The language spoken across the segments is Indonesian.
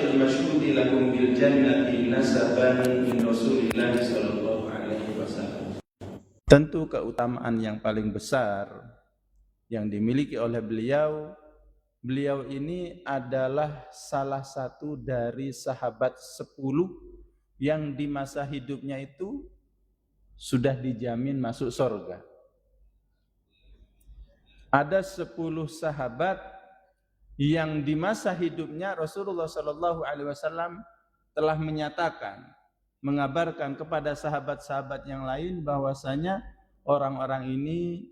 syartil masyhudi lakum bil jannati nasaban min Rasulillah sallallahu alaihi wasallam. Tentu keutamaan yang paling besar yang dimiliki oleh beliau ini adalah salah satu dari sahabat 10 yang di masa hidupnya itu sudah dijamin masuk surga. Ada 10 sahabat yang di masa hidupnya Rasulullah Shallallahu Alaihi Wasallam telah menyatakan, mengabarkan kepada sahabat-sahabat yang lain bahwasanya orang-orang ini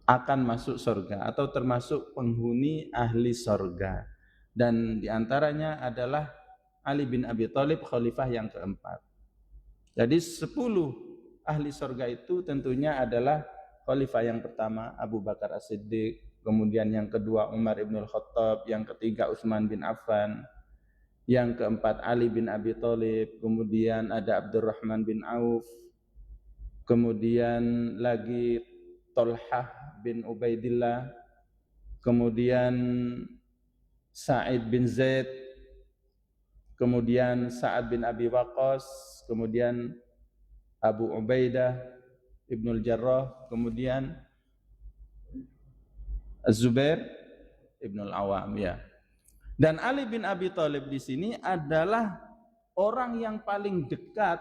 akan masuk surga atau termasuk penghuni ahli surga. Dan diantaranya adalah Ali bin Abi Thalib, khalifah yang keempat. Jadi 10 ahli surga itu tentunya adalah khalifah yang pertama Abu Bakar As-Siddiq, kemudian yang kedua Umar ibn al-Khattab, yang ketiga Utsman bin Affan, yang keempat Ali bin Abi Thalib, kemudian ada Abdurrahman bin Auf, kemudian lagi Thalhah bin Ubaidillah, kemudian Sa'id bin Zaid, kemudian Sa'ad bin Abi Waqqas, kemudian Abu Ubaidah Ibnul Jarrah, kemudian Az-Zubair Ibnul Awam, ya. Dan Ali bin Abi Thalib di sini adalah orang yang paling dekat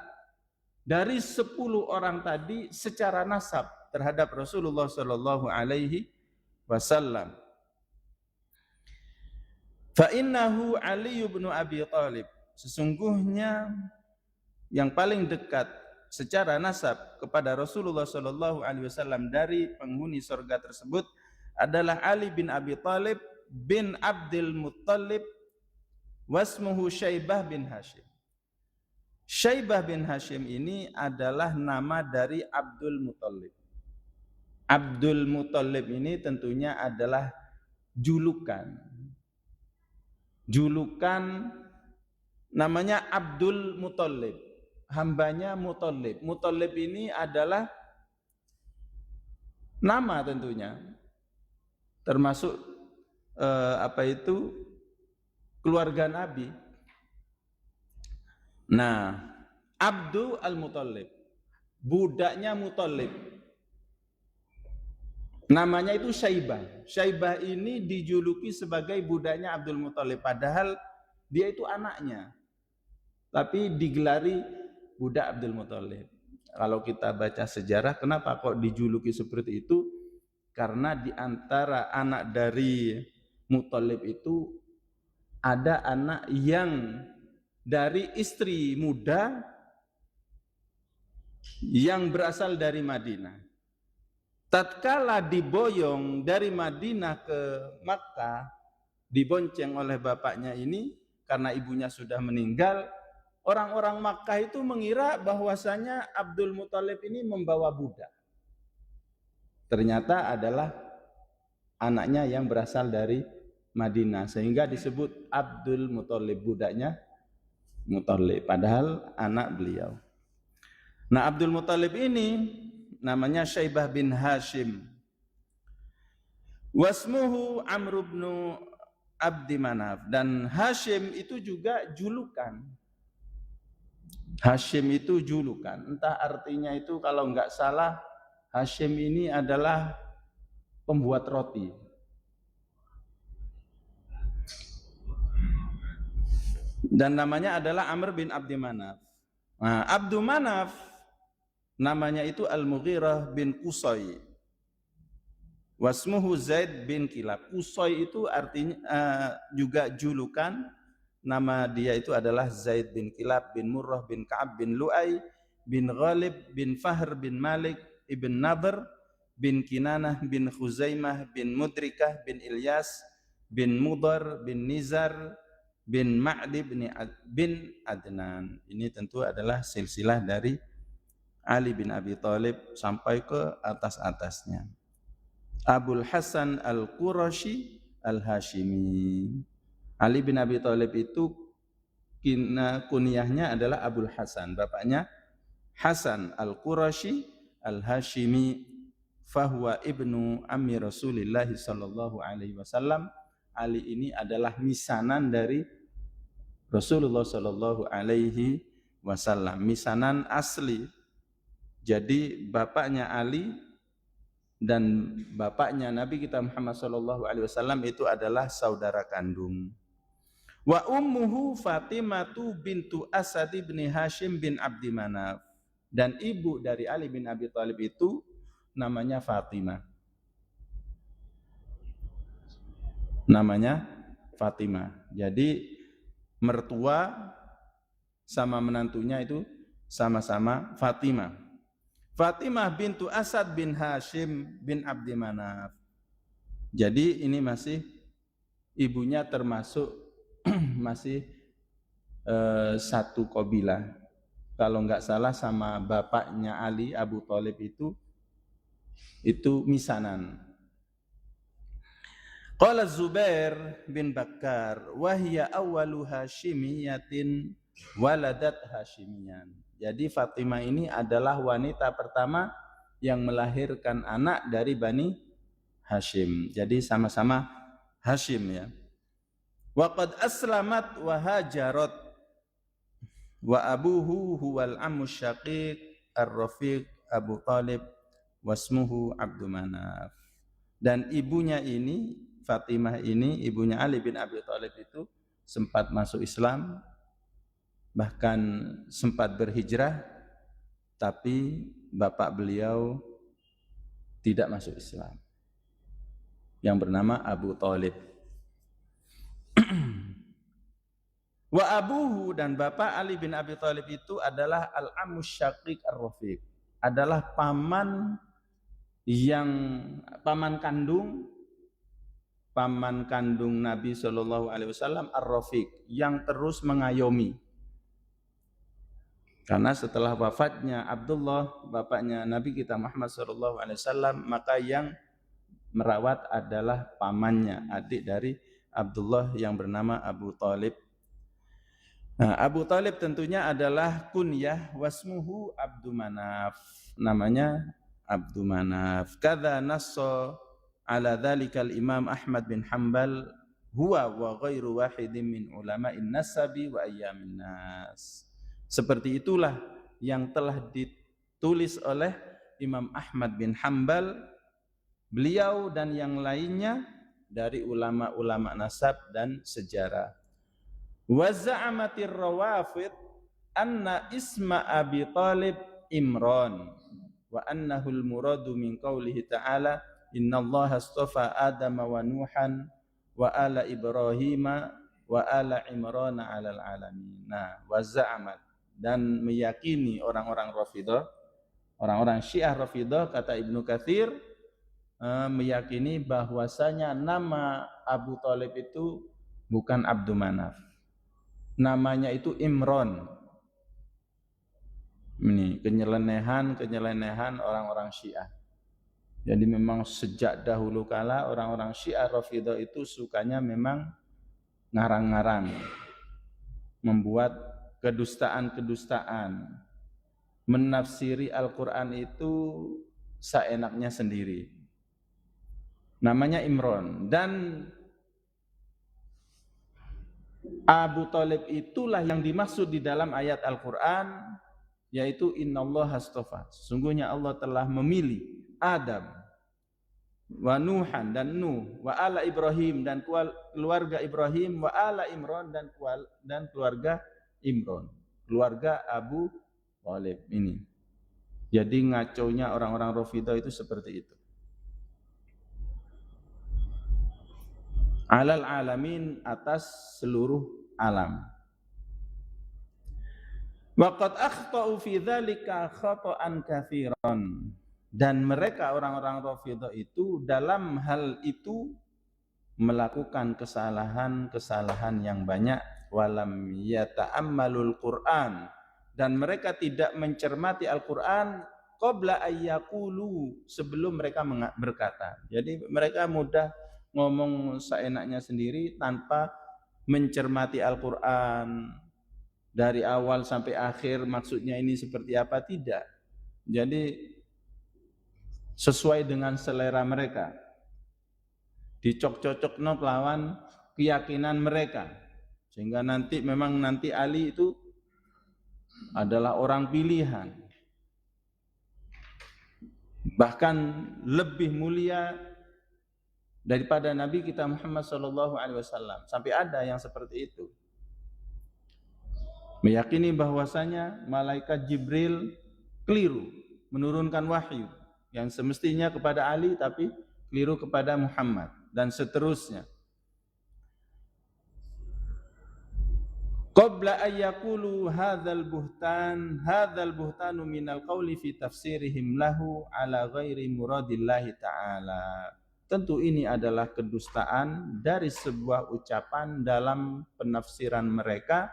dari 10 orang tadi secara nasab terhadap Rasulullah sallallahu alaihi wasallam. Fa innahu Ali bin Abi Thalib, sesungguhnya yang paling dekat secara nasab kepada Rasulullah sallallahu alaihi wasallam dari penghuni surga tersebut adalah Ali bin Abi Thalib bin Abdul Muttalib, wasmuhu Syaibah bin Hashim. Syaibah bin Hashim ini adalah nama dari Abdul Muttalib. Abdul Muttalib ini tentunya adalah julukan namanya Abdul Muttalib, hambanya Muttalib. Muttalib ini adalah nama tentunya, termasuk keluarga Nabi. Nah, Abdul Al-Muttalib, budaknya Muttalib, namanya itu Syaibah. Syaibah ini dijuluki sebagai budaknya Abdul Muttalib, padahal dia itu anaknya, tapi digelari budak Abdul Muttalib. Kalau kita baca sejarah, kenapa kok dijuluki seperti itu? Karena di antara anak dari Muttalib itu ada anak yang dari istri muda yang berasal dari Madinah. Tatkala diboyong dari Madinah ke Makkah, dibonceng oleh bapaknya ini karena ibunya sudah meninggal, orang-orang Makkah itu mengira bahwasanya Abdul Muttalib ini membawa budak. Ternyata adalah anaknya yang berasal dari Madinah, sehingga disebut Abdul Muttalib, budaknya Muttalib, padahal anak beliau. Nah, Abdul Muttalib ini namanya Syaibah bin Hashim. Wasmuhu Amr bin Abdi Manaf, dan Hashim itu juga julukan. Hashim itu julukan, entah artinya itu, kalau enggak salah Hashim ini adalah pembuat roti. Dan namanya adalah Amr bin Abdi Manaf. Nah, Abdu Manaf namanya itu Al-Mughirah bin Qusay. Wasmuhu Zaid bin Kilab. Qusay itu artinya juga julukan. Nama dia itu adalah Zaid bin Kilab bin Murrah bin Ka'ab bin Lu'ay bin Ghalib bin Fahr bin Malik ibn Nadhr bin Kinanah bin Khuzaimah bin Mudrikah bin Ilyas bin Mudar bin Nizar bin Ma'di bin Adnan. Ini tentu adalah silsilah dari Ali bin Abi Thalib sampai ke atas-atasnya. Abul Hasan Al-Qurashi Al-Hashimi. Ali bin Abi Thalib itu kunyahnya adalah Abul Hasan, bapaknya Hasan Al-Qurashi Al-Hashimi, fahuwa ibnu ammi Rasulillah sallallahu alaihi wasallam, Ali ini adalah misanan dari Rasulullah Shallallahu Alaihi Wasallam, misanan asli. Jadi bapaknya Ali dan bapaknya Nabi kita Muhammad Shallallahu Alaihi Wasallam itu adalah saudara kandung. Wa ummuhu Fatimatu bintu Asad bin Hashim bin Abdi Manaf, dan ibu dari Ali bin Abi Thalib itu namanya Fatimah. Namanya Fatimah. Jadi mertua sama menantunya itu sama-sama Fatimah. Fatimah bintu Asad bin Hashim bin Abdi Manaf. Jadi ini masih ibunya termasuk masih satu kabilah. Kalau nggak salah sama bapaknya Ali Abu Thalib itu misanan. Qala Zubair bin Bakkar wa hiya awwalu Hashimiyatin waladat Hashimiyan. Jadi Fatimah ini adalah wanita pertama yang melahirkan anak dari Bani Hashim. Jadi sama-sama Hashim ya. Wa qad aslamat wa hajarat wa abuhu huwal ammu syaqiq ar-rafiq Abu Thalib wasmuhu Abdul Manaf. Dan ibunya ini Fatimah ini, ibunya Ali bin Abi Thalib itu sempat masuk Islam, bahkan sempat berhijrah, tapi bapak beliau tidak masuk Islam, yang bernama Abu Thalib. Wa abuhu, dan bapak Ali bin Abi Thalib itu adalah al-ammu syaqiq ar-rafiq, adalah paman kandung Nabi Shallallahu Alaihi Wasallam ar-rafiq, yang terus mengayomi. Karena setelah wafatnya Abdullah, bapaknya Nabi kita Muhammad Shallallahu Alaihi Wasallam, maka yang merawat adalah pamannya, adik dari Abdullah yang bernama Abu Thalib. Nah, Abu Thalib tentunya adalah kunyah, wasmuhu Abdu Manaf, namanya Abdu Manaf. Kadza nassa ala dzalikal Imam Ahmad bin Hanbal huwa wa ghairu wahidin min ulama'in nasabi wa ayyamin nas. Seperti itulah yang telah ditulis oleh Imam Ahmad bin Hanbal, beliau dan yang lainnya dari ulama-ulama nasab dan sejarah. Wa za'amatir rawafid anna isma Abi Thalib Imran wa annahu al-muradu min qawlihi ta'ala innallaha astafa Adama wa Nuhan wa ala Ibrahima wa ala Imran 'alal alamin. Nah, wa za'amat, dan meyakini orang-orang Rafidhah, orang-orang Syiah Rafidhah, kata Ibnu Katsir, meyakini bahwasanya nama Abu Thalib itu bukan Abdu Manaf. Namanya itu Imran. Ini kenyelenehan orang-orang Syiah. Jadi memang sejak dahulu kala orang-orang Syiah Rafidhah itu sukanya memang ngarang-ngarang, membuat kedustaan-kedustaan, menafsiri Al-Quran itu seenaknya sendiri. Namanya Imran. Dan Abu Thalib itulah yang dimaksud di dalam ayat Al-Quran, yaitu innallaha astafa, sesungguhnya Allah telah memilih Adam wa Nuhan, dan Nuh, wa ala Ibrahim, dan keluarga Ibrahim, wa ala Imran, dan keluarga Imran, keluarga Abu Thalib ini. Jadi ngaconya orang-orang Rafidhah itu seperti itu. Alal alamin, atas seluruh alam. Waqad akhta'u fi dzalika khata'an katsiran, dan mereka orang-orang Rafidhah itu dalam hal itu melakukan kesalahan-kesalahan yang banyak. Walam yata'ammalul Qur'an, dan mereka tidak mencermati Al-Qur'an qabla ayyaqulu, sebelum mereka berkata. Jadi mereka mudah ngomong seenaknya sendiri tanpa mencermati Al-Qur'an dari awal sampai akhir, maksudnya ini seperti apa, tidak. Jadi sesuai dengan selera mereka. dicocok-cocokno lawan keyakinan mereka, sehingga nanti Ali itu adalah orang pilihan, bahkan lebih mulia daripada Nabi kita Muhammad SAW. Sampai ada yang seperti itu, meyakini bahwasanya malaikat Jibril keliru menurunkan wahyu yang semestinya kepada Ali tapi keliru kepada Muhammad, dan seterusnya. Qabla ayyakulu hadzal buhtanu minal qawli fi tafsirihim lahu ala ghairi muradillahi ta'ala. Tentu ini adalah kedustaan dari sebuah ucapan dalam penafsiran mereka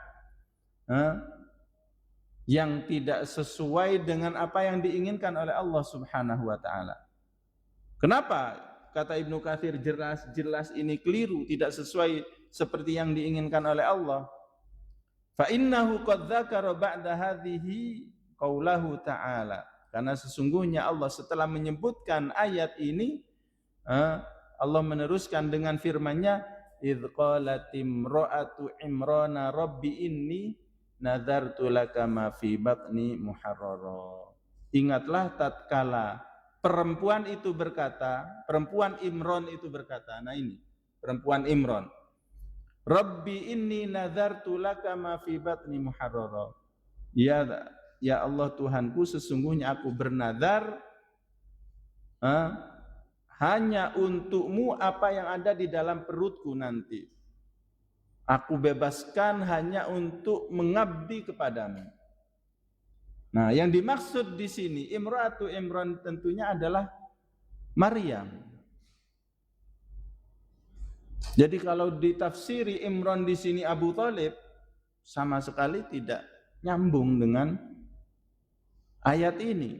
yang tidak sesuai dengan apa yang diinginkan oleh Allah Subhanahu wa taala. Kenapa? Kata Ibnu Katsir, jelas ini keliru, tidak sesuai seperti yang diinginkan oleh Allah. Fa innahu qad dzakara ba'da hadhihi qaulahu ta'ala. Karena sesungguhnya Allah setelah menyebutkan ayat ini, Allah meneruskan dengan firman-Nya, idz qalat imra'atu imrana rabbi inni nadzartu laka ma fi batni muharrara. Ingatlah tatkala perempuan Imron itu berkata, nah ini perempuan Imron, Rabbi inni nadzartu laka ma fi batni muharrara. Ya Allah Tuhanku, sesungguhnya aku bernazar hanya untukmu apa yang ada di dalam perutku nanti. Aku bebaskan hanya untuk mengabdi kepadamu. Nah, yang dimaksud di sini Imra'atu Imran tentunya adalah Maryam. Jadi kalau ditafsiri Imran di sini Abu Thalib, sama sekali tidak nyambung dengan ayat ini.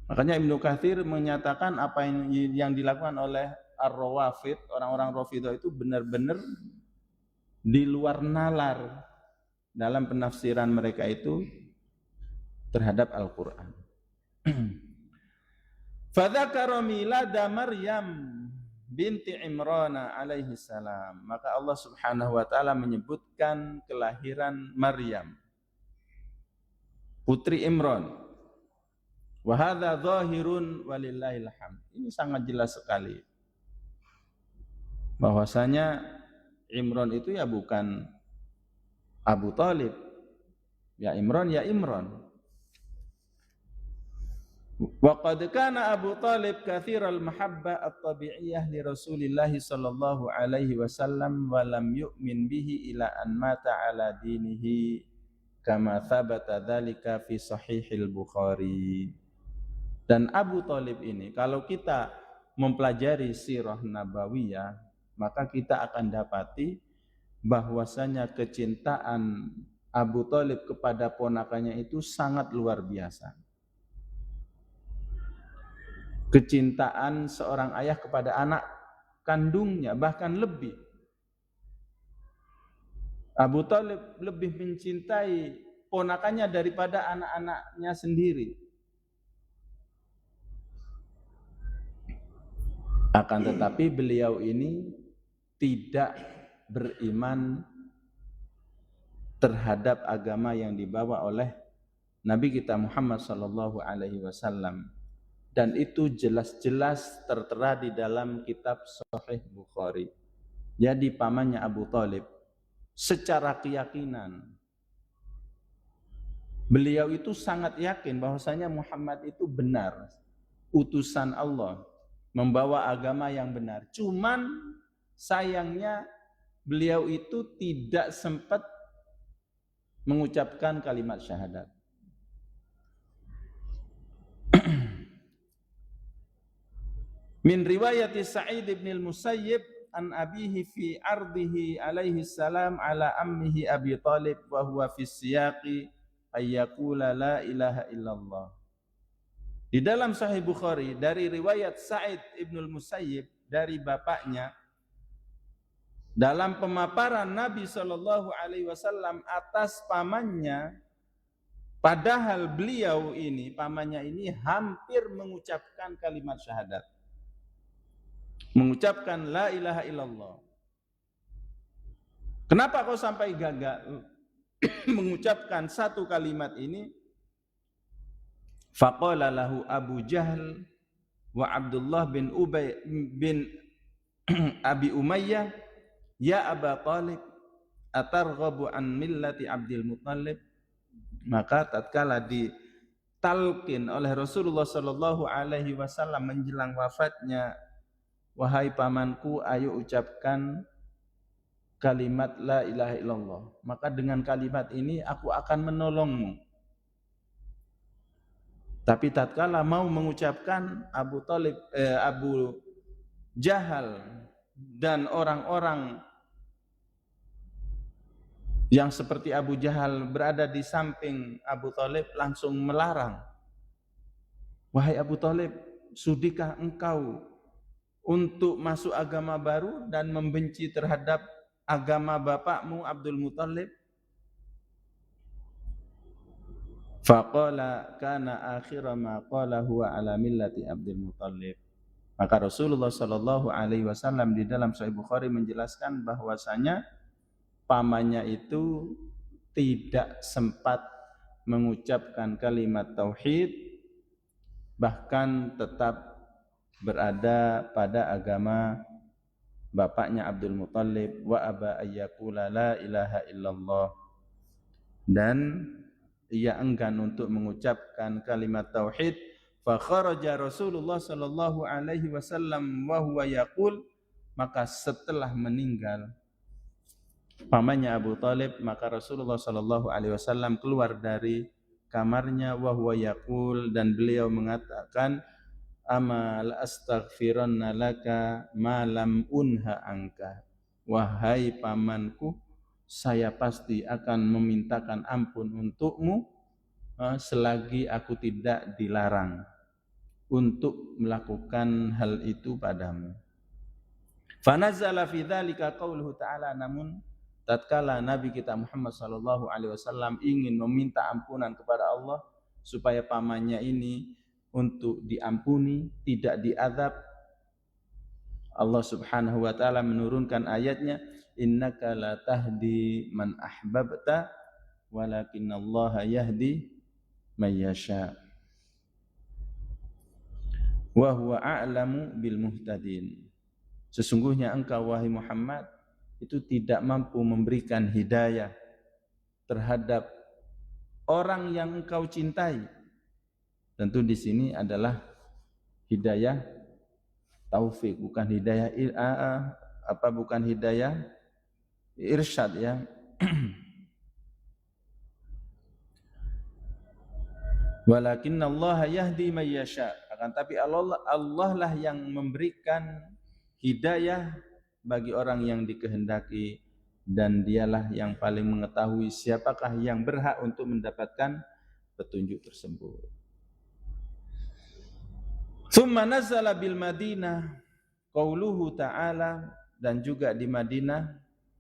Makanya Ibnu Katsir menyatakan apa yang dilakukan oleh Ar-Rawafid, orang-orang Rafidhah itu benar-benar di luar nalar dalam penafsiran mereka itu terhadap Al-Qur'an. Fadzakara milada Maryam binti Imran alaihi salam. Maka Allah Subhanahu wa taala menyebutkan kelahiran Maryam, putri Imran. Wa hadza zahirun walillahil hamd. Ini sangat jelas sekali bahwasanya Imran itu ya bukan Abu Thalib. Ya Imran ya Imran. Wa qad kana Abu Thalib katsiral mahabbah at-tabi'iyyah li Rasulillah sallallahu alaihi wasallam wa lam yu'min bihi ila an mata ala dinihi kama thabata dzalika fi sahihil Bukhari. Dan Abu Thalib ini kalau kita mempelajari sirah nabawiyah, maka kita akan dapati bahwasanya kecintaan Abu Thalib kepada ponakannya itu sangat luar biasa. Kecintaan seorang ayah kepada anak kandungnya bahkan lebih. Abu Thalib lebih mencintai ponakannya daripada anak-anaknya sendiri. Akan tetapi beliau ini tidak beriman terhadap agama yang dibawa oleh Nabi kita Muhammad sallallahu alaihi wasallam. Dan itu jelas-jelas tertera di dalam kitab Sahih Bukhari. Jadi pamannya Abu Thalib secara keyakinan beliau itu sangat yakin bahwasanya Muhammad itu benar, utusan Allah, membawa agama yang benar. Cuman sayangnya beliau itu tidak sempat mengucapkan kalimat syahadat. Min riwayati Sa'id ibn al-Musayyib an abihi fi ardihi alaihi salam ala ammihi Abi Thalib wa huwa fi siyaqi ayyakula la ilaha illallah. Di dalam Sahih Bukhari dari riwayat Sa'id ibn al-Musayyib dari bapaknya dalam pemaparan Nabi sallallahu alaihi wasallam atas pamannya, padahal beliau ini pamannya ini hampir mengucapkan kalimat syahadat. mengucapkan la ilaha illallah. Kenapa kau sampai gagal mengucapkan satu kalimat ini? Faqala lahu Abu Jahal wa Abdullah bin Ubay bin Abi Umayyah, ya Aba Talib, atarghabu an millati Abdul Muttalib. Maka tatkala ditalqin oleh Rasulullah sallallahu alaihi wasallam menjelang wafatnya, wahai pamanku, ayo ucapkan kalimat la ilaha illallah, maka dengan kalimat ini aku akan menolongmu. Tapi tatkala mau mengucapkan, Abu Jahal dan orang-orang yang seperti Abu Jahal berada di samping Abu Thalib langsung melarang. Wahai Abu Thalib, sudikah engkau untuk masuk agama baru dan membenci terhadap agama bapakmu Abdul Muttalib? Faqala kana akhira ma qala huwa ala millati Abdul Muttalib. Maka Rasulullah sallallahu alaihi wasallam di dalam Sahih Bukhari menjelaskan bahwasanya pamannya itu tidak sempat mengucapkan kalimat tauhid, bahkan tetap berada pada agama bapaknya Abdul Muttalib, wa aba ayyaqula la ilaha illallah, dan ia enggan untuk mengucapkan kalimat tauhid. Fa kharaja Rasulullah sallallahu alaihi wasallam wa huwa yaqul, maka setelah meninggal pamannya Abu Thalib, maka Rasulullah sallallahu alaihi wasallam keluar dari kamarnya wa huwa yaqul, dan beliau mengatakan, amal astaghfiranna laka ma lam unha angka. Wahai pamanku, saya pasti akan memintakan ampun untukmu selagi aku tidak dilarang untuk melakukan hal itu padamu. Fanazala fi dzalika qauluhu ta'ala, namun tatkala Nabi kita Muhammad sallallahu alaihi wasallam ingin meminta ampunan kepada Allah supaya pamannya ini untuk diampuni, tidak diazab, Allah Subhanahu wa taala menurunkan ayatnya, innaka la tahdi man ahbabta walakinallaha yahdi may yasha wa huwa a'lamu bil muhtadin. Sesungguhnya engkau wahai Muhammad itu tidak mampu memberikan hidayah terhadap orang yang engkau cintai. Tentu di sini adalah hidayah taufik, bukan hidayah bukan hidayah irsyad ya. Walakinallaha yahdi may yasha, akan tapi Allah lah yang memberikan hidayah bagi orang yang dikehendaki, dan dialah yang paling mengetahui siapakah yang berhak untuk mendapatkan petunjuk tersebut. Tsumma nazala bil Madinah qauluhu ta'ala, dan juga di Madinah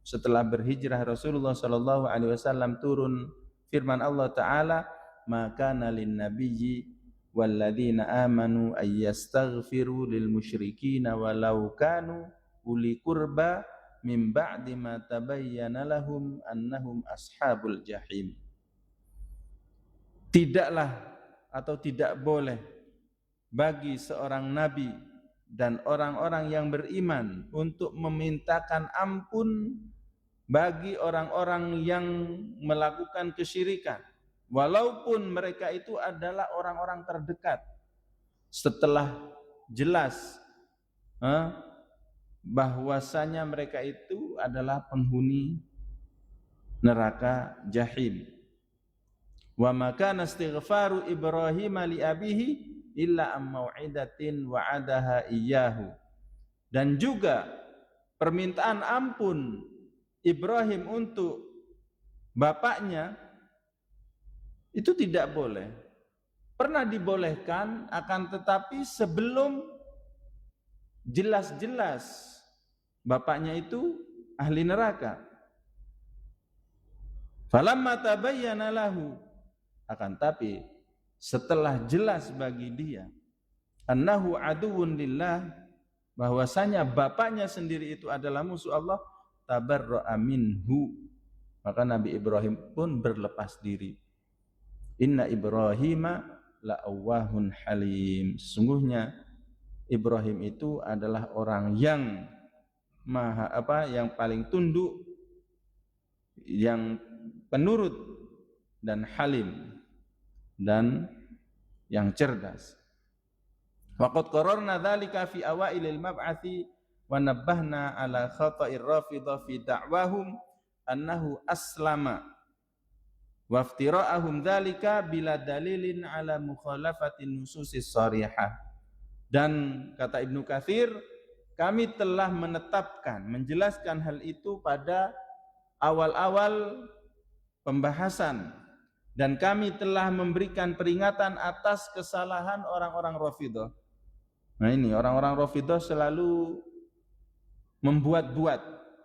setelah berhijrah Rasulullah sallallahu alaihi wasallam turun firman Allah taala, maka nalin nabiyyi walladzina amanu ayyastaghfiru lil musyrikin walau kanu uli qurba min ba'di ma tabayyana lahum annahum ashabul jahim. Tidaklah atau tidak boleh bagi seorang nabi dan orang-orang yang beriman untuk memintakan ampun bagi orang-orang yang melakukan kesyirikan, walaupun mereka itu adalah orang-orang terdekat, setelah jelas bahwasanya mereka itu adalah penghuni neraka jahim. Wa makana istighfaru Ibrahim li abihi illa am mau'idatin wa'adaha iyyahu, dan juga permintaan ampun Ibrahim untuk bapaknya itu tidak boleh. Pernah dibolehkan, akan tetapi sebelum jelas-jelas bapaknya itu ahli neraka. Falamma tabayyana lahu, akan tapi setelah jelas bagi dia, annahu aduwwun lillah, bahwasanya bapaknya sendiri itu adalah musuh Allah, tabarra'a minhu, maka Nabi Ibrahim pun berlepas diri. Inna Ibrahima la'awwahun halim, sesungguhnya Ibrahim itu adalah orang yang yang paling tunduk, yang penurut dan halim dan yang cerdas. Waqad qararna dzalika fi awailil mab'atsi wa nabbahna ala khata'ir rafidhah fi da'wahum annahu aslama wa iftira'ahum dzalika bila dalilin ala mukhalafatin nususis sharihah. Dan kata Ibnu Katsir, kami telah menetapkan, menjelaskan hal itu pada awal-awal pembahasan, dan kami telah memberikan peringatan atas kesalahan orang-orang Rafidhah. Nah ini, orang-orang Rafidhah selalu membuat-buat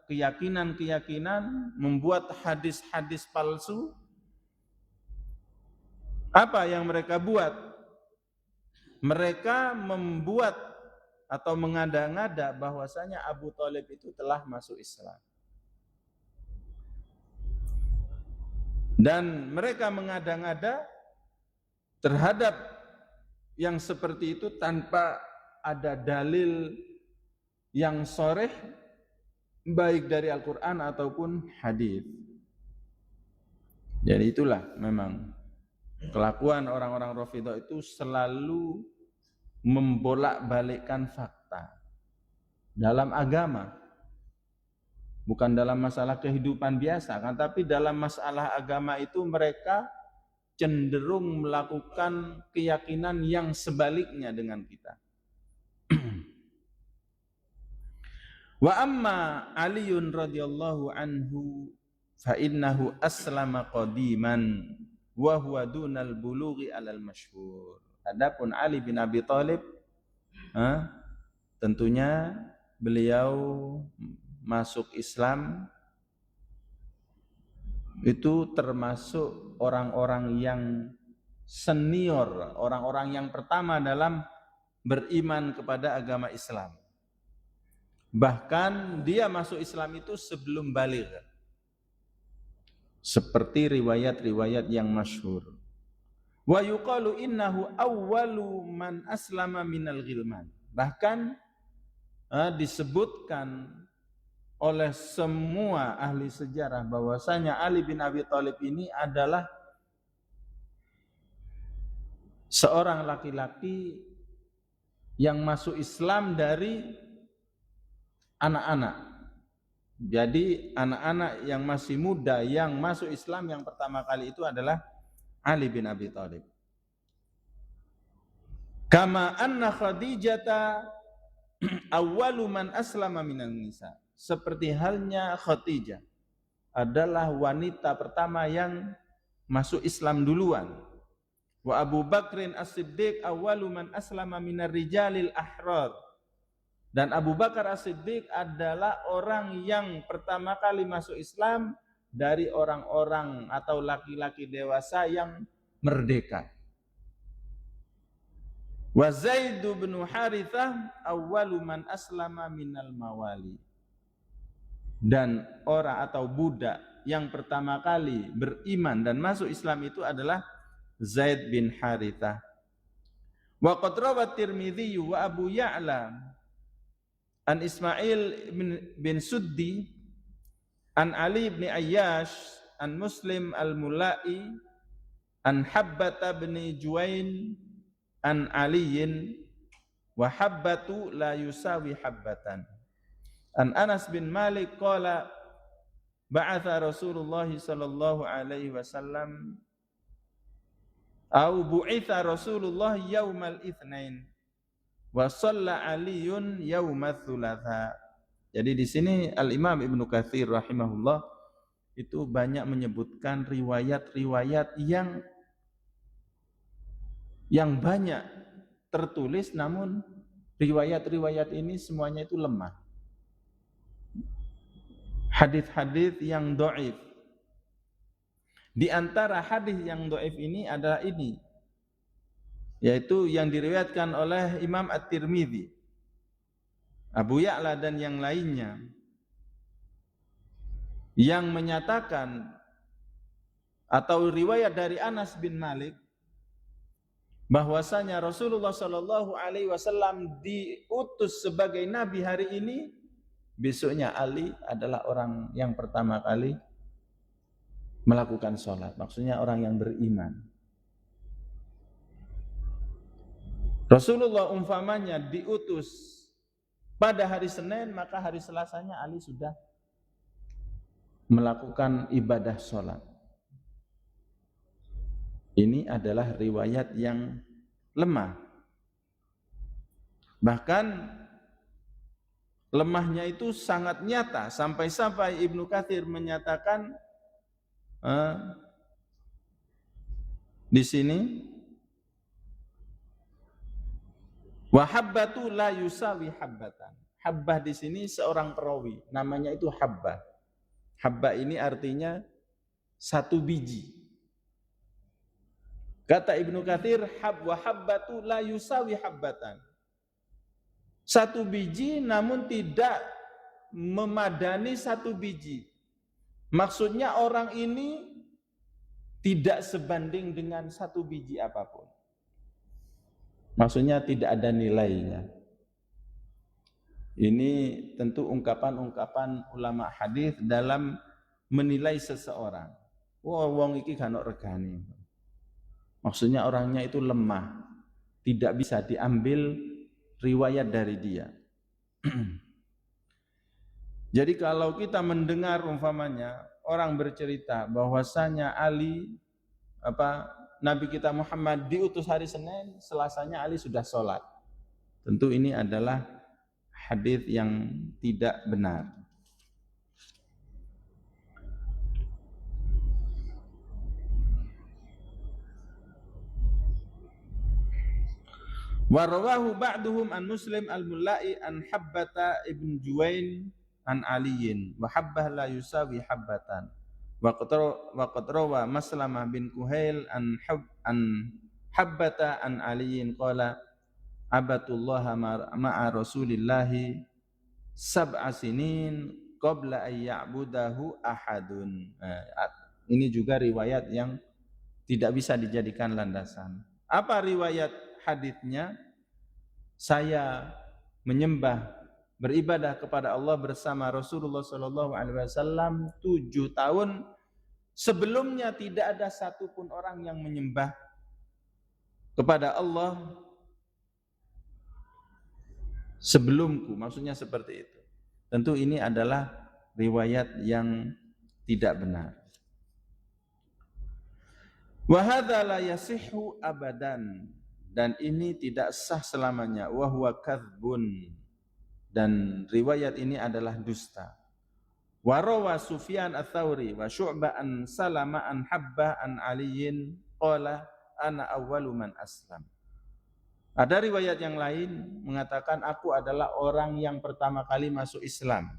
keyakinan-keyakinan, membuat hadis-hadis palsu. Apa yang mereka buat? Mereka membuat atau mengada-ngada bahwasanya Abu Thalib itu telah masuk Islam. Dan mereka mengada-ngada terhadap yang seperti itu tanpa ada dalil yang sharih baik dari Al-Quran ataupun hadis. Jadi itulah memang kelakuan orang-orang Rafidhah itu selalu membolak-balikkan fakta dalam agama, bukan dalam masalah kehidupan biasa kan, tapi dalam masalah agama itu mereka cenderung melakukan keyakinan yang sebaliknya dengan kita. Wa amma Aliun radhiyallahu anhu fa innahu aslama qadiman wa huwa dunal bulughi alal masyhur. Adapun Ali bin Abi Thalib, tentunya beliau masuk Islam itu termasuk orang-orang yang senior, orang-orang yang pertama dalam beriman kepada agama Islam. Bahkan dia masuk Islam itu sebelum baligh, seperti riwayat-riwayat yang masyhur. Wa yuqalu innahu awwalu man aslama minal ghilman. Bahkan disebutkan oleh semua ahli sejarah bahwasanya Ali bin Abi Thalib ini adalah seorang laki-laki yang masuk Islam dari anak-anak. Jadi anak-anak yang masih muda yang masuk Islam yang pertama kali itu adalah Ali bin Abi Thalib. Kama anna Khadijata awwalu man aslama minan nisa. Seperti halnya Khadijah adalah wanita pertama yang masuk Islam duluan. Wa Abu Bakrin As-Siddiq awwalu man aslama minar rijalil ahrar. Dan Abu Bakar As-Siddiq adalah orang yang pertama kali masuk Islam dari orang-orang atau laki-laki dewasa yang merdeka. Wa Zaid bin Harithah awwalu man aslama minal mawali. Dan orang atau budak yang pertama kali beriman dan masuk Islam itu adalah Zaid bin Harithah. Wa qad rawat Tirmidzi wa Abu Ya'la an Ismail bin Suddi an Ali bin Ayyash an Muslim al-Mulai an Habbata bin Juwain an Aliyin wa habbatu la yusawi habbatan. An Anas bin Malik qala ba'atha Rasulullah sallallahu alaihi wasallam au bu'itha Rasulullah yaumal itsnain wa shalla Aliyun yaumat tsulatsa. Jadi di sini Al-Imam Ibnu Katsir rahimahullah itu banyak menyebutkan riwayat-riwayat yang banyak tertulis, namun riwayat-riwayat ini semuanya itu lemah. Hadis-hadis yang dhaif. Di antara hadis yang dhaif ini adalah ini, yaitu yang diriwayatkan oleh Imam At-Tirmidzi. Abu Ya'la dan yang lainnya yang menyatakan, atau riwayat dari Anas bin Malik bahwasanya Rasulullah Shallallahu Alaihi Wasallam diutus sebagai nabi hari ini, besoknya Ali adalah orang yang pertama kali melakukan sholat. Maksudnya orang yang beriman. Rasulullah umpamanya diutus pada hari Senin, maka hari Selasanya Ali sudah melakukan ibadah sholat. Ini adalah riwayat yang lemah. Bahkan lemahnya itu sangat nyata, sampai-sampai Ibnu Katsir menyatakan di sini, wa habbatu la yusawi habbatan. Habbah di sini seorang perawi, namanya itu habbah. Habbah ini artinya satu biji. Kata Ibnu Katsir, wa habbatu la yusawi habbatan. Satu biji namun tidak memadani satu biji. Maksudnya orang ini tidak sebanding dengan satu biji apapun. Maksudnya tidak ada nilainya. Ini tentu ungkapan-ungkapan ulama hadis dalam menilai seseorang. Wah, wong iki gak ono regane. Maksudnya orangnya itu lemah, tidak bisa diambil riwayat dari dia. Jadi kalau kita mendengar umpamanya orang bercerita bahwasanya Nabi kita Muhammad diutus hari Senin, Selasanya Ali sudah sholat. Tentu ini adalah hadis yang tidak benar. Wa rawahu ba'duhum an Muslim al-Mullai an Habbata ibn Juwain an Aliyin wa habbah la yusawi habbatan wa qad rawa Maslamah bin Kuhail an Habbata an Aliyin qala abatullah ma'a Rasulillahi sab'a sinin qabla an ya'budahu ahadun. Ini juga riwayat yang tidak bisa dijadikan landasan. Apa riwayat haditsnya? Saya menyembah, beribadah kepada Allah bersama Rasulullah Shallallahu Alaihi Wasallam 7 tahun. Sebelumnya tidak ada satupun orang yang menyembah kepada Allah sebelumku. Maksudnya seperti itu. Tentu ini adalah riwayat yang tidak benar. Wa hadza la yasihhu abadan, dan ini tidak sah selamanya. Wa huwa kadzbun, dan riwayat ini adalah dusta. Wa rawa Sufyan ats-Tsauri wa Syu'bah an Salama an Habbah an Aliyin qala ana awwalu man aslam. Ada riwayat yang lain mengatakan aku adalah orang yang pertama kali masuk Islam.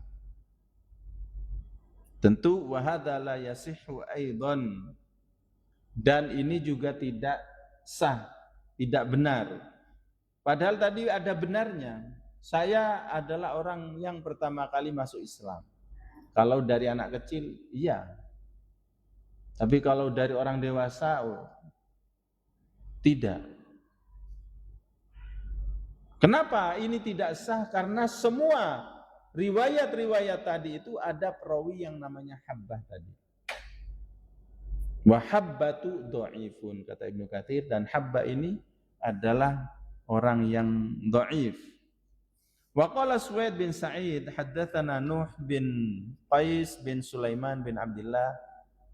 Tentu wa hadza la yasihhu aidan, dan ini juga tidak sah, tidak benar. Padahal tadi ada benarnya. Saya adalah orang yang pertama kali masuk Islam. Kalau dari anak kecil, iya. Tapi kalau dari orang dewasa, tidak. Kenapa ini tidak sah? Karena semua riwayat-riwayat tadi itu ada perawi yang namanya Habbah tadi. Wa habbatu dhaifun, kata Ibnu Katsir, dan Habbah ini adalah orang yang dhaif. Wa qala Suwaid bin Sa'id haddatsana Nuh bin Qais bin Sulaiman bin Abdullah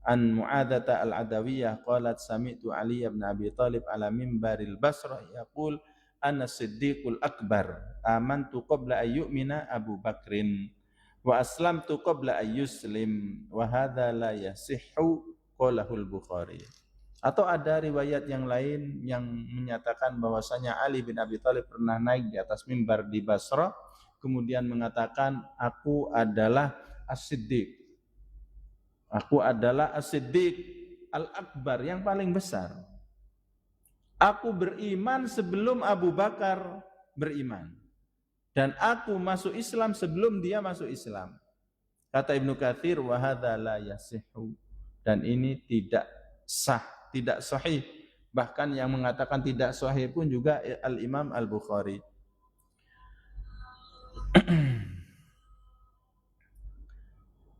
an Mu'adzah al-Adawiyah qalat sami'tu Ali bin Abi Thalib ala mimbaril Basrah yaqul ana siddiqul akbar amantu qabla an yu'mina Abu Bakrin wa aslamtu qabla an yuslim wa hadza la yasihhu qalahul Bukhari. Atau ada riwayat yang lain yang menyatakan bahwasanya Ali bin Abi Thalib pernah naik di atas mimbar di Basrah kemudian mengatakan aku adalah as-siddiq. Aku adalah as-siddiq al-akbar, yang paling besar. Aku beriman sebelum Abu Bakar beriman. dan aku masuk Islam sebelum dia masuk Islam. Kata Ibnu Katsir, wa hadza la yasihhu, dan ini tidak sah, tidak sahih. Bahkan yang mengatakan tidak sahih pun juga Al-Imam Al-Bukhari.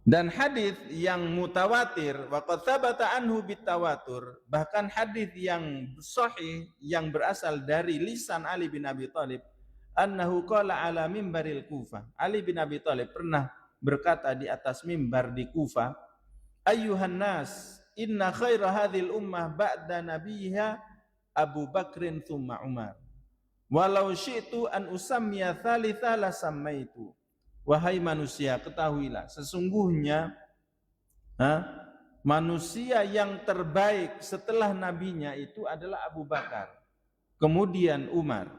Dan hadis yang mutawatir, waqad tsabata anhu bitawatur, bahkan hadis yang sahih yang berasal dari lisan Ali bin Abi Thalib, annahu qala ala mimbaril Kufah. Ali bin Abi Thalib pernah berkata di atas mimbar di Kufah, ayyuhan nas, inna khaira hadhil ummah ba'da nabiyha Abu Bakrin thumma Umar. Walau syi'tu an usammiya thalitha la sammaitu. Wahai manusia, ketahuilah sesungguhnya manusia yang terbaik setelah nabinya itu adalah Abu Bakar, kemudian Umar.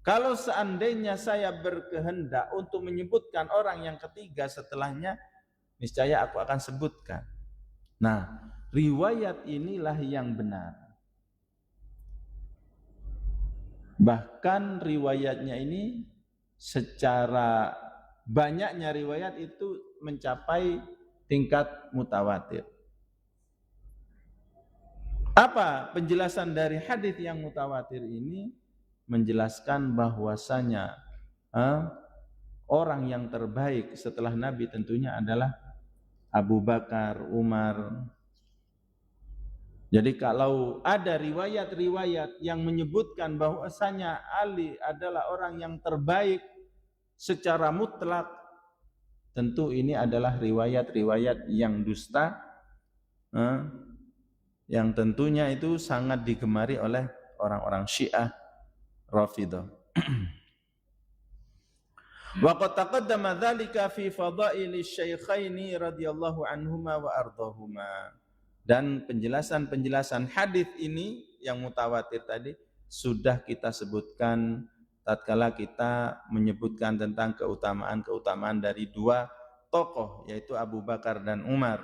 Kalau seandainya saya berkehendak untuk menyebutkan orang yang ketiga setelahnya, niscaya aku akan sebutkan. Nah, riwayat inilah yang benar. Bahkan riwayatnya ini secara banyaknya riwayat itu mencapai tingkat mutawatir. Apa penjelasan dari hadis yang mutawatir ini? Menjelaskan bahwasanya orang yang terbaik setelah Nabi tentunya adalah Abu Bakar, Umar. Jadi kalau ada riwayat-riwayat yang menyebutkan bahwasanya Ali adalah orang yang terbaik secara mutlak, tentu ini adalah riwayat-riwayat yang dusta, yang tentunya itu sangat digemari oleh orang-orang Syiah Rafidhah. Wa qad taqaddama dzalika fi fadaili syaikhaini radhiyallahu anhuma wa ardhahuma. Dan penjelasan-penjelasan hadis ini yang mutawatir tadi sudah kita sebutkan tatkala kita menyebutkan tentang keutamaan-keutamaan dari dua tokoh, yaitu Abu Bakar dan Umar.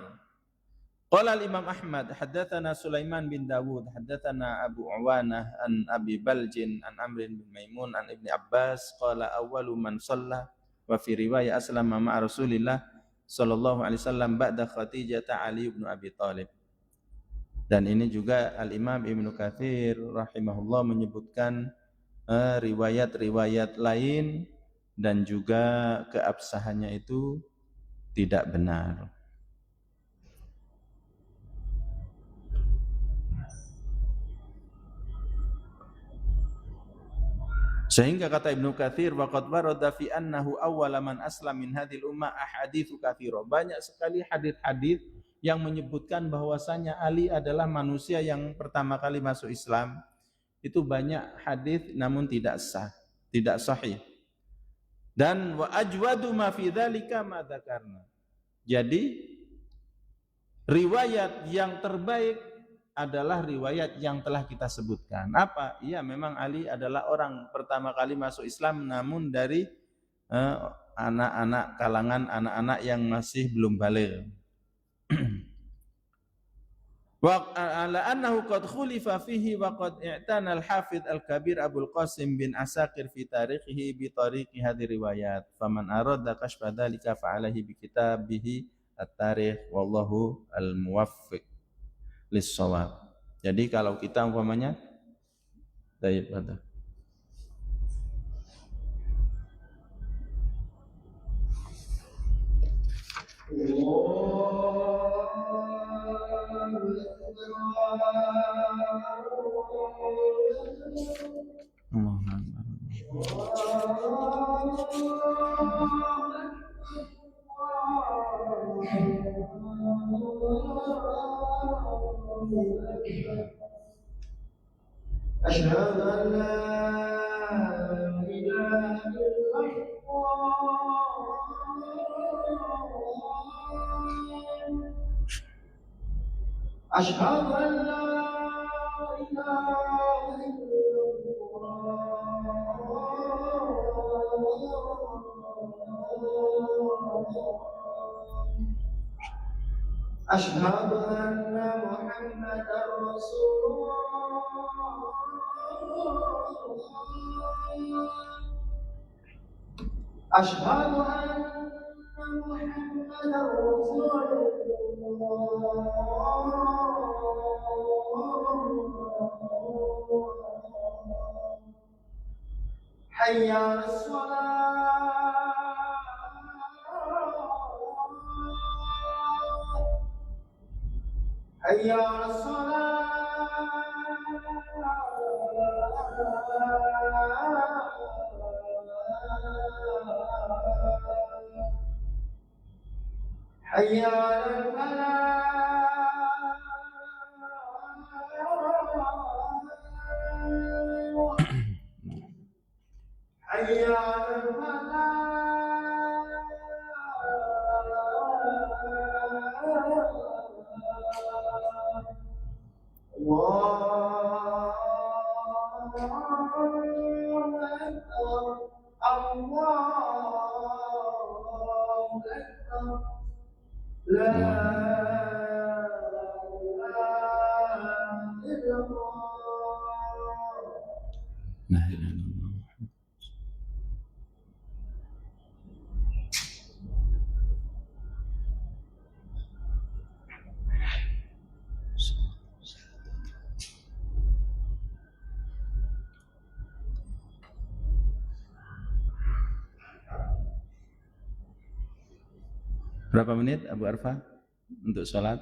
Qala al-Imam Ahmad, haddatsana Sulaiman bin Dawud, haddatsana Abu Awanah an Abi Baljin an Amr bin Maimun an Ibni Abbas qala awwalu man shalla wa fi riwayah aslama ma'a Rasulillah sallallahu alaihi wasallam ba'da Khadijah Ali bin Abi Thalib. Dan ini juga Al-Imam Ibnu Katsir rahimahullah menyebutkan riwayat-riwayat lain dan juga keabsahannya itu tidak benar. Sehingga kata Ibnu Katsir, waqad warada fi annahu awwala man aslam min hadhil ummah ahaditsu katsira. Banyak sekali hadis-hadis yang menyebutkan bahwasanya Ali adalah manusia yang pertama kali masuk Islam. Itu banyak hadis namun tidak sah, tidak sahih. Dan wa ajwadu ma fi dzalika ma dzakarna. Jadi riwayat yang terbaik adalah riwayat yang telah kita sebutkan. Apa? Iya, memang Ali adalah orang pertama kali masuk Islam, namun dari anak-anak, kalangan anak-anak yang masih belum baligh. Wa ala annahu qad khulifa fihi wa qad i'tana al-Hafidz al-Kabir Abul Qasim bin Asakir fi tarikhihi bi tariqi hadhihi riwayat. Faman arada kashfa dzalika fa alaihi bi kitabihi at-tarikh wallahu al-muwaffiq lis-shawab. Jadi kalau kita umpamanya baik betul. أشهد أن لا إله إلا الله أشهد أن لا إله إلا الله أشهد أن محمدا رسول الله أشهد أن محمدا رسول الله حي على الصلاة حي على الصلاة حي على الفلاح حي على الفلاح الله أكبر الله أكبر لا إله إلا الله La ilaha illallah. Berapa menit Abu Arfa untuk sholat?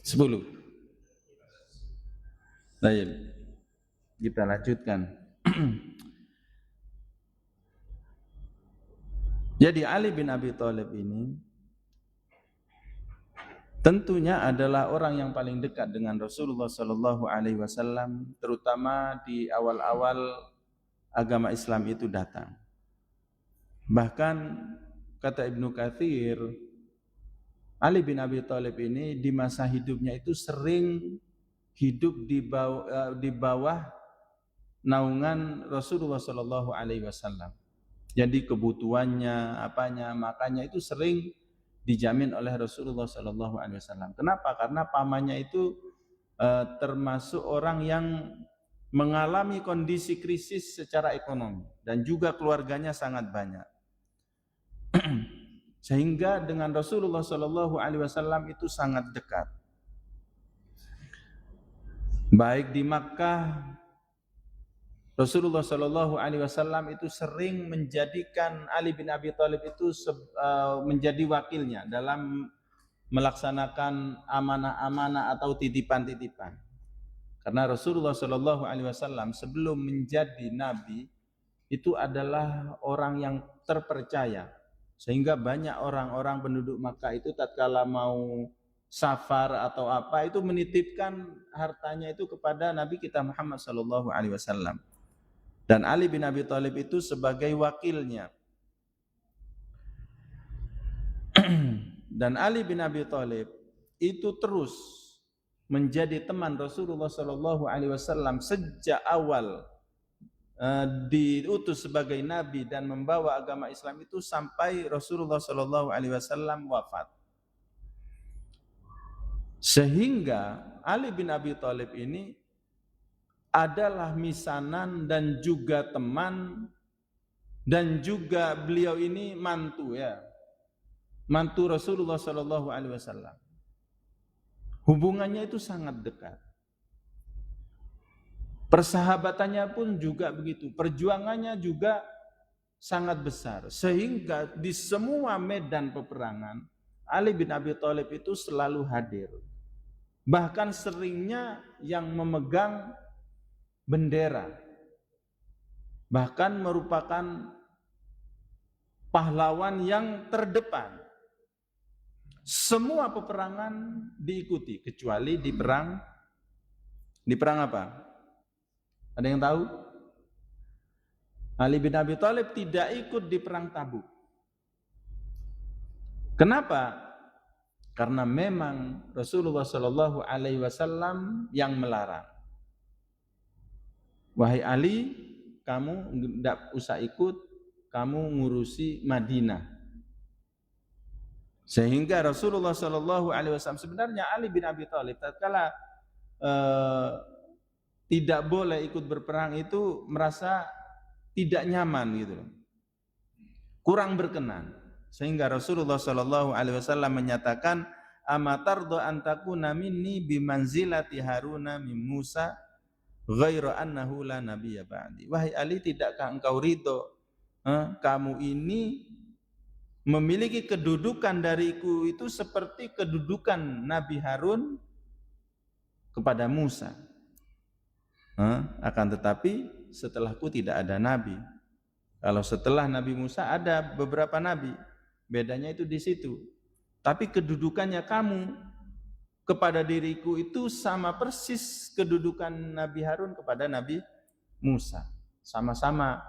10. Baik, kita lanjutkan. Jadi Ali bin Abi Thalib ini tentunya adalah orang yang paling dekat dengan Rasulullah Shallallahu Alaihi Wasallam, terutama di awal-awal agama Islam itu datang. Bahkan kata Ibnu Katsir, Ali bin Abi Thalib ini di masa hidupnya itu sering hidup di bawah naungan Rasulullah Shallallahu Alaihi Wasallam. Jadi kebutuhannya, apanya, makanya itu sering dijamin oleh Rasulullah Shallallahu Alaihi Wasallam. Kenapa? Karena pamannya itu termasuk orang yang mengalami kondisi krisis secara ekonomi dan juga keluarganya sangat banyak. Sehingga dengan Rasulullah Shallallahu Alaihi Wasallam itu sangat dekat. Baik di Makkah, Rasulullah Shallallahu Alaihi Wasallam itu sering menjadikan Ali bin Abi Thalib itu menjadi wakilnya dalam melaksanakan amanah-amanah atau titipan-titipan. Karena Rasulullah Shallallahu Alaihi Wasallam sebelum menjadi nabi itu adalah orang yang terpercaya, sehingga banyak orang-orang penduduk Makkah itu tatkala mau safar atau apa itu menitipkan hartanya itu kepada Nabi kita Muhammad Shallallahu Alaihi Wasallam. Dan Ali bin Abi Thalib itu sebagai wakilnya. Dan Ali bin Abi Thalib itu terus menjadi teman Rasulullah Shallallahu Alaihi Wasallam sejak awal diutus sebagai nabi dan membawa agama Islam itu sampai Rasulullah Shallallahu Alaihi Wasallam wafat. Sehingga Ali bin Abi Thalib ini adalah misanan dan juga teman, dan juga beliau ini mantu Rasulullah Shallallahu Alaihi Wasallam. Hubungannya itu sangat dekat. Persahabatannya pun juga begitu. Perjuangannya juga sangat besar. Sehingga di semua medan peperangan Ali bin Abi Thalib itu selalu hadir. Bahkan seringnya yang memegang bendera, bahkan merupakan pahlawan yang terdepan. Semua peperangan diikuti kecuali di perang apa? Ada yang tahu? Ali bin Abi Thalib tidak ikut di perang Tabuk. Kenapa? Karena memang Rasulullah Shallallahu Alaihi Wasallam yang melarang. Wahai Ali, kamu tidak usah ikut, kamu ngurusi Madinah. Sehingga Rasulullah Shallallahu Alaihi Wasallam, sebenarnya Ali bin Abi Thalib tatkala tidak boleh ikut berperang itu merasa tidak nyaman gitu. kurang berkenan, sehingga Rasulullah Shallallahu Alaihi Wasallam menyatakan, amatardo antakuna minni bimanzilati Haruna min Musa ghairu annahu la nabiyya ba'di. Wahai Ali, tidakkah engkau ridho kamu ini memiliki kedudukan dariku itu seperti kedudukan Nabi Harun kepada Musa. Akan tetapi setelahku tidak ada nabi. Kalau setelah Nabi Musa ada beberapa nabi, bedanya itu di situ. Tapi kedudukannya kamu kepada diriku itu sama persis kedudukan Nabi Harun kepada Nabi Musa. Sama-sama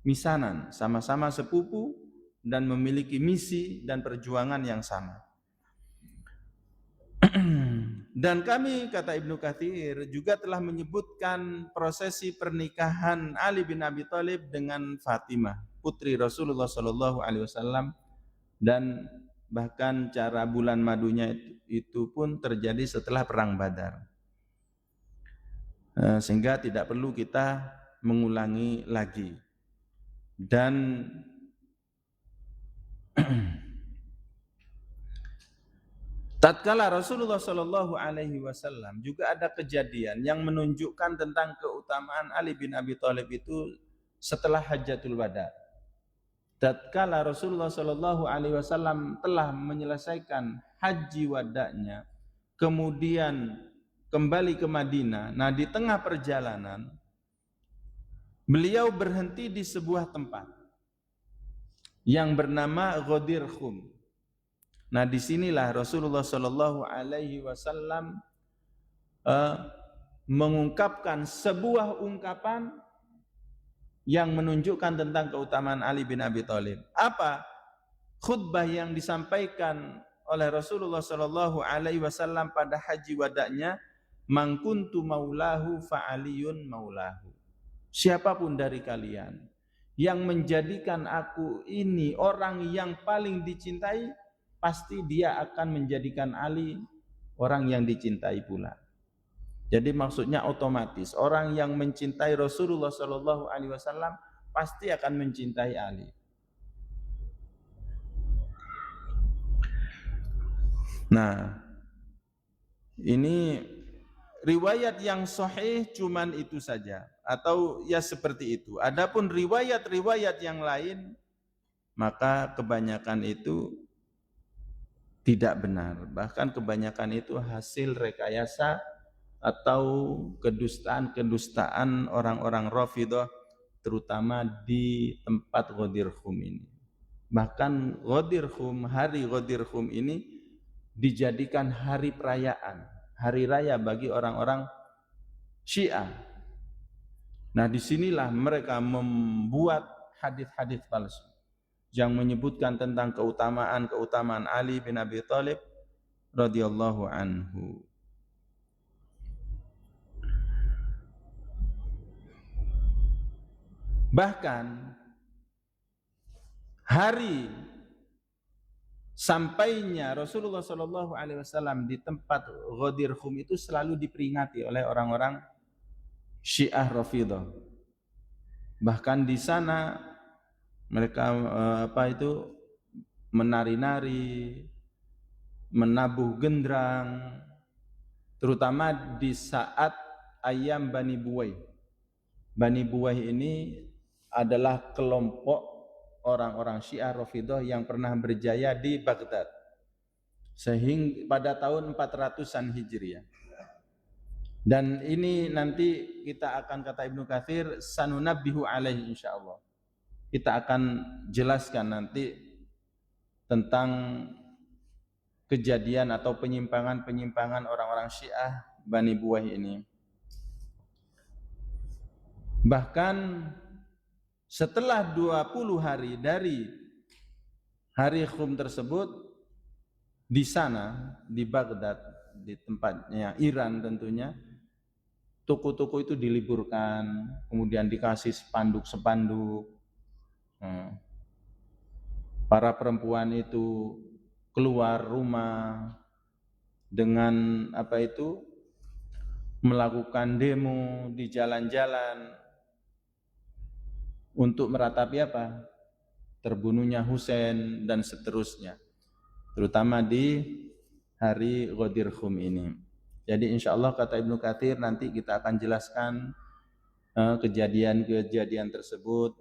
misanan, sama-sama sepupu dan memiliki misi dan perjuangan yang sama. Dan kami, kata Ibnu Katsir, juga telah menyebutkan prosesi pernikahan Ali bin Abi Thalib dengan Fatimah, putri Rasulullah Shallallahu Alaihi Wasallam, dan bahkan cara bulan madunya itu pun terjadi setelah perang Badar, sehingga tidak perlu kita mengulangi lagi. Dan tatkala Rasulullah Shallallahu Alaihi Wasallam juga ada kejadian yang menunjukkan tentang keutamaan Ali bin Abi Thalib itu setelah Hajjatul Wada. Tatkala Rasulullah Shallallahu Alaihi Wasallam telah menyelesaikan haji wadanya, kemudian kembali ke Madinah. Nah, di tengah perjalanan beliau berhenti di sebuah tempat yang bernama Ghadir Khum. Nah, disinilah Rasulullah Shallallahu Alaihi Wasallam mengungkapkan sebuah ungkapan yang menunjukkan tentang keutamaan Ali bin Abi Thalib. Apa khutbah yang disampaikan oleh Rasulullah Shallallahu Alaihi Wasallam pada haji wadanya? Man kuntu maulahu fa'aliyun maulahu. Siapapun dari kalian yang menjadikan aku ini orang yang paling dicintai, pasti dia akan menjadikan Ali orang yang dicintai pula. Jadi maksudnya otomatis orang yang mencintai Rasulullah Shallallahu Alaihi Wasallam pasti akan mencintai Ali. Nah, ini riwayat yang sahih cuman itu saja, atau ya seperti itu. Adapun riwayat-riwayat yang lain, maka kebanyakan itu tidak benar. Bahkan kebanyakan itu hasil rekayasa atau kedustaan orang-orang Rafidhah, terutama di tempat Ghadir Khum ini. Bahkan Ghadir Khum, hari Ghadir Khum ini dijadikan hari perayaan, hari raya bagi orang-orang Syiah. Nah, disinilah mereka membuat hadis-hadis palsu yang menyebutkan tentang keutamaan Ali bin Abi Thalib radhiyallahu anhu. Bahkan hari sampainya Rasulullah Shallallahu Alaihi Wasallam di tempat Ghadir Khum itu selalu diperingati oleh orang-orang Syiah Rafidhah. Bahkan di sana mereka menari-nari, menabuh gendrang, terutama di saat ayam Bani Buwai. Bani Buwai ini adalah kelompok orang-orang Syiah Rafidhah yang pernah berjaya di Baghdad, sehingga pada tahun 400-an Hijriah. Dan ini nanti kita akan, kata Ibnu Katsir, sanunabbihu alaihi insyaallah. Kita akan jelaskan nanti tentang kejadian atau penyimpangan orang-orang Syiah Bani Buwai ini. Bahkan setelah 20 hari dari hari Khum tersebut, di sana, di Baghdad, di tempatnya Iran tentunya, toko-toko itu diliburkan, kemudian dikasih spanduk-spanduk. Para perempuan itu keluar rumah dengan melakukan demo di jalan-jalan untuk meratapi apa? terbunuhnya Husain dan seterusnya, terutama di hari Ghadir Khum ini. Jadi insya Allah kata Ibnu Katsir nanti kita akan jelaskan kejadian-kejadian tersebut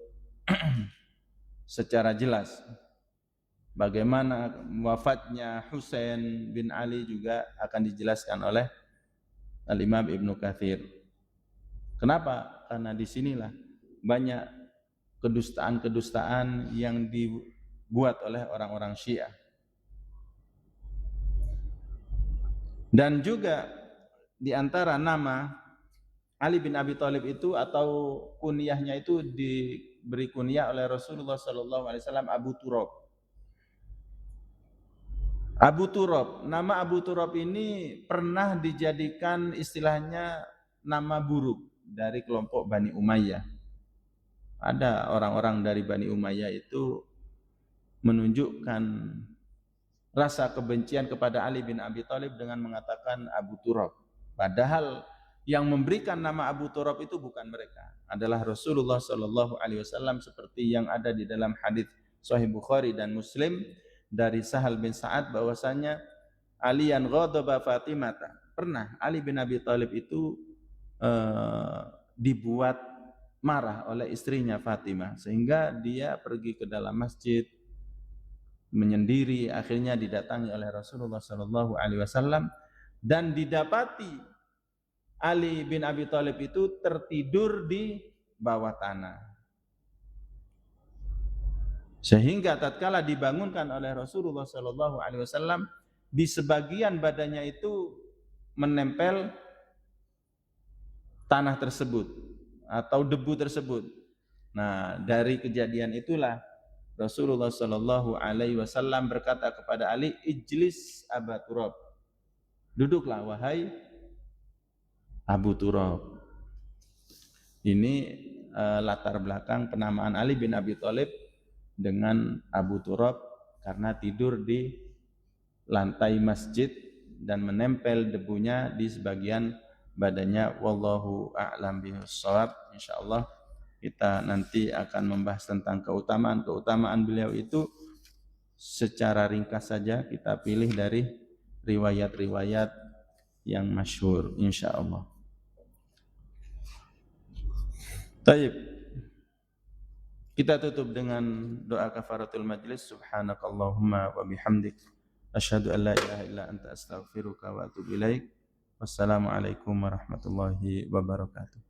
secara jelas. Bagaimana wafatnya Husain bin Ali juga akan dijelaskan oleh Al-Imam Ibnu Katsir. Kenapa? Karena disinilah banyak kedustaan-kedustaan yang dibuat oleh orang-orang Syiah. Dan juga di antara nama Ali bin Abi Thalib itu atau kunyahnya itu diberi kunyah oleh Rasulullah SAW Abu Turab. Abu Turab, nama Abu Turab ini pernah dijadikan istilahnya nama buruk dari kelompok Bani Umayyah. Ada orang-orang dari Bani Umayyah itu menunjukkan rasa kebencian kepada Ali bin Abi Thalib dengan mengatakan Abu Turab. Padahal yang memberikan nama Abu Turab itu bukan mereka, adalah Rasulullah SAW seperti yang ada di dalam hadis Sahih Bukhari dan Muslim dari Sahal bin Sa'ad bahwasanya Aliyan ghadaba Fatimata. Pernah Ali bin Abi Thalib itu dibuat marah oleh istrinya Fatimah sehingga dia pergi ke dalam masjid menyendiri, akhirnya didatangi oleh Rasulullah SAW dan didapati Ali bin Abi Thalib itu tertidur di bawah tanah. Sehingga tatkala dibangunkan oleh Rasulullah SAW, di sebagian badannya itu menempel tanah tersebut atau debu tersebut. Nah, dari kejadian itulah Rasulullah SAW berkata kepada Ali, "Ijlis Aba Turab." Duduklah wahai Abu Turab. Ini latar belakang penamaan Ali bin Abi Thalib dengan Abu Turab karena tidur di lantai masjid dan menempel debunya di sebagian badannya. Wallahu a'lam bishawab. Insyaallah kita nanti akan membahas tentang keutamaan beliau itu secara ringkas saja, kita pilih dari riwayat-riwayat yang masyhur insyaallah. Baik. Kita tutup dengan doa kafaratul majlis. Subhanakallahumma wa bihamdik asyhadu an la ilaha illa anta astaghfiruka wa atubu ilaik. Wassalamualaikum warahmatullahi wabarakatuh.